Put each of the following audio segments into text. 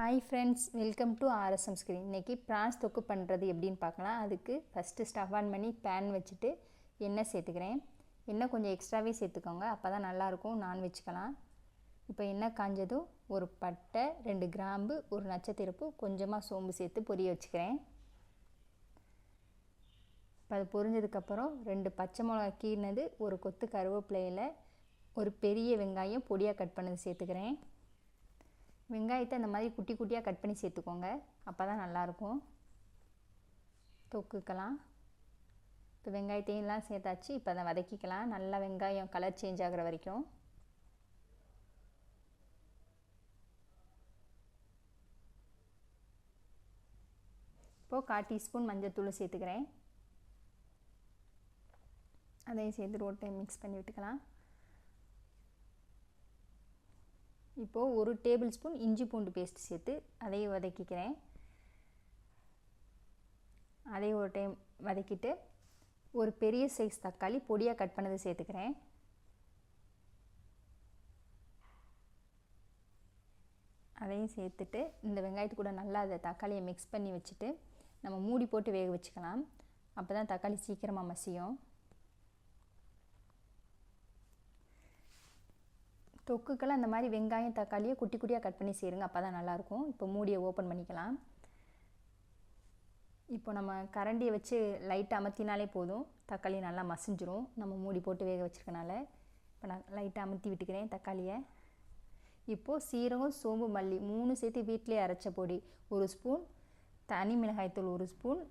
Hi friends, welcome to RSM screen. இன்றைக்கி prawns தொக்கு பண்ணுறது எப்படின்னு பார்க்கலாம். அதுக்கு ஃபஸ்ட்டு ஸ்டவ் ஆன் பண்ணி பேன் வச்சுட்டு எண்ணெய் சேர்த்துக்கிறேன். எண்ணெய் கொஞ்சம் எக்ஸ்ட்ராவே சேர்த்துக்கோங்க, அப்போ தான் நல்லாயிருக்கும். நான் வச்சுக்கலாம். இப்போ எண்ணெய் காஞ்சதும் ஒரு பட்டை, 2 கிராம்பு, ஒரு நட்சத்திரப்பு, கொஞ்சமாக சோம்பு சேர்த்து பொரிய வச்சுக்கிறேன். இப்போ அது பொரிஞ்சதுக்கப்புறம் 2 பச்சை மிளகா கீறினது, ஒரு கொத்து கருவேப்பிலையில், ஒரு பெரிய வெங்காயம் பொடியாக கட் பண்ணது சேர்த்துக்கிறேன். வெங்காயத்தை அந்த மாதிரி குட்டி குட்டியாக கட் பண்ணி சேர்த்துக்கோங்க, அப்போ தான் நல்லாயிருக்கும் தொக்குக்கலாம். இப்போ வெங்காயத்தையெல்லாம் சேர்த்தாச்சு. இப்போ அதை வதக்கிக்கலாம். நல்லா வெங்காயம் கலர் சேஞ்ச் ஆகிற வரைக்கும். இப்போது 1/4 டீஸ்பூன் மஞ்சள் சேர்த்துக்கிறேன். அதையும் சேர்த்து ஒரு டைம் மிக்ஸ் பண்ணி விட்டுக்கலாம். இப்போது 1 டேபிள் ஸ்பூன் இஞ்சி பூண்டு பேஸ்ட் சேர்த்து அதையும் வதக்கிக்கிறேன். அதையும் ஒரு டைம் வதக்கிட்டு ஒரு பெரிய சைஸ் தக்காளி பொடியாக கட் பண்ணதை சேர்த்துக்கிறேன். அதையும் சேர்த்துட்டு இந்த வெங்காயத்து கூட நல்லா அதை தக்காளியை மிக்ஸ் பண்ணி வச்சுட்டு நம்ம மூடி போட்டு வேக வச்சுக்கலாம். அப்போ தான் தக்காளி சீக்கிரமாக மசியும். தொக்குக்கெல்லாம் அந்த மாதிரி வெங்காயம் தக்காளியை குட்டி குட்டியாக கட் பண்ணி சேருங்க, அப்போ தான் நல்லாயிருக்கும். இப்போ மூடியை ஓப்பன் பண்ணிக்கலாம். இப்போ நம்ம கரண்டியை வச்சு லைட்டாக அமர்த்தினாலே போதும், தக்காளி நல்லா மசிஞ்சிரும். நம்ம மூடி போட்டு வேக வச்சுருக்கனால இப்போ நான் லைட்டாக அமுத்தி விட்டுக்கிறேன் தக்காளியை. இப்போது சீரகம், சோம்பு, மல்லி 3 சேர்த்து வீட்டிலே அரைச்ச பொடி 1 ஸ்பூன், தனி மிளகாய்த்தூள் 1 ஸ்பூன்,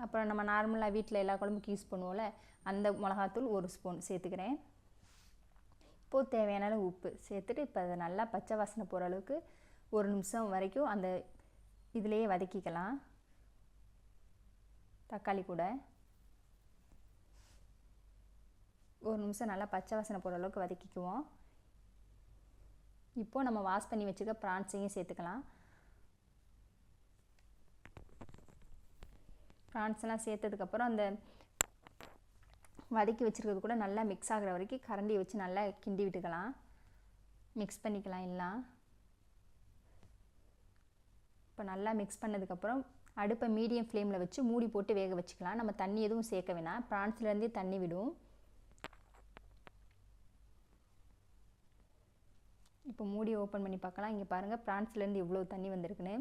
அப்புறம் நம்ம நார்மலாக வீட்டில் எல்லா குழம்புக்கு யூஸ் பண்ணுவோம்ல அந்த மிளகாத்தூள் 1 ஸ்பூன் சேர்த்துக்கிறேன். இப்போது தேவையான அளவு உப்பு சேர்த்துட்டு இப்போ அதை நல்லா பச்சை வாசனை போகிற அளவுக்கு 1 நிமிஷம் வரைக்கும் அந்த இதிலையே வதக்கிக்கலாம். தக்காளி கூட 1 நிமிஷம் நல்லா பச்சை வாசனை போகிற அளவுக்கு வதக்கிக்குவோம். இப்போது நம்ம வாஷ் பண்ணி வச்சுக்க ப்ரான்ஸையும் சேர்த்துக்கலாம். ப்ரான்ஸ்லாம் சேர்த்ததுக்கப்புறம் அந்த வதக்கி வச்சுருக்கிறது கூட நல்லா மிக்ஸ் ஆகிற வரைக்கும் கரண்டியை வச்சு நல்லா கிண்டி விட்டுக்கலாம், மிக்ஸ் பண்ணிக்கலாம் எல்லாம். இப்போ நல்லா மிக்ஸ் பண்ணதுக்கப்புறம் அடுப்பை மீடியம் ஃப்ளேமில் வச்சு மூடி போட்டு வேக வச்சுக்கலாம். நம்ம தண்ணி எதுவும் சேர்க்க வேணாம், ப்ரான்ஸ்லேருந்தே தண்ணி விடும். இப்போ மூடியை ஓப்பன் பண்ணி பார்க்கலாம். இங்கே பாருங்கள், ப்ரான்ஸ்லேருந்து எவ்வளோ தண்ணி வந்திருக்குன்னு.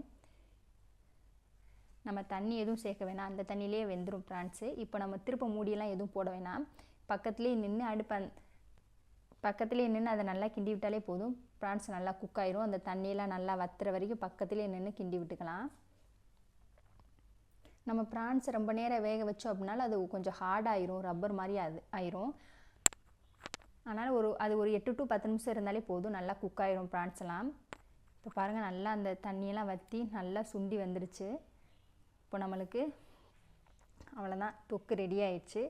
நம்ம தண்ணி எதுவும் சேர்க்க வேணாம், அந்த தண்ணியிலே வெந்துடும் ப்ரான்ஸு. இப்போ நம்ம திருப்ப மூடியெல்லாம் எதுவும் போட வேணாம், பக்கத்துலேயே நின்று பக்கத்துலேயே நின்று அதை நல்லா கிண்டி விட்டாலே போதும். ப்ரான்ஸ் நல்லா குக் ஆயிரும். அந்த தண்ணியெல்லாம் நல்லா வத்துற வரைக்கும் பக்கத்துலேயே நின்று கிண்டி விட்டுக்கலாம். நம்ம ப்ரான்ஸ் ரொம்ப நேரம் வேக வச்சோம் அப்படின்னாலும் அது கொஞ்சம் ஹார்டாயிரும், ரப்பர் மாதிரி ஆயிரும். அதனால் அது ஒரு 8 to 10 நிமிஷம் இருந்தாலே போதும், நல்லா குக் ஆயிரும் ப்ரான்ஸ் எல்லாம். இப்போ பாருங்கள், நல்லா அந்த தண்ணியெல்லாம் வற்றி நல்லா சுண்டி வந்துடுச்சு. இப்போ நம்மளுக்கு அவ்வளோதான், தொக்கு ரெடி ஆயிடுச்சு.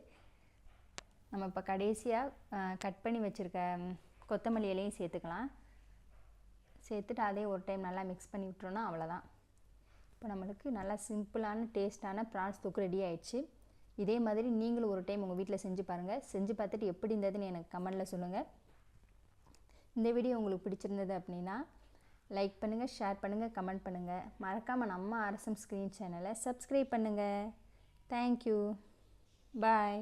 நம்ம இப்போ கடைசியாக கட் பண்ணி வச்சுருக்க கொத்தமல்லி இலையும் சேர்த்துக்கலாம். சேர்த்துட்டு அதே ஒரு டைம் நல்லா மிக்ஸ் பண்ணி விட்டுறோன்னா அவ்வளோதான். இப்போ நம்மளுக்கு நல்லா சிம்பிளான டேஸ்ட்டான ப்ரான்ஸ் தொக்கு ரெடி ஆயிடுச்சு. இதே மாதிரி நீங்களும் ஒரு டைம் உங்கள் வீட்டில் செஞ்சு பாருங்கள். செஞ்சு பார்த்துட்டு எப்படி இருந்ததுன்னு எனக்கு கமெண்டில் சொல்லுங்கள். இந்த வீடியோ உங்களுக்கு பிடிச்சிருந்தது அப்படின்னா லைக் பண்ணுங்கள், ஷேர் பண்ணுங்கள், கமெண்ட் பண்ணுங்கள். மறக்காமல் நம்ம ஆர்எஸ்எம் ஸ்க்ரீன் சேனலை சப்ஸ்கிரைப் பண்ணுங்கள். தேங்க்யூ, பாய்.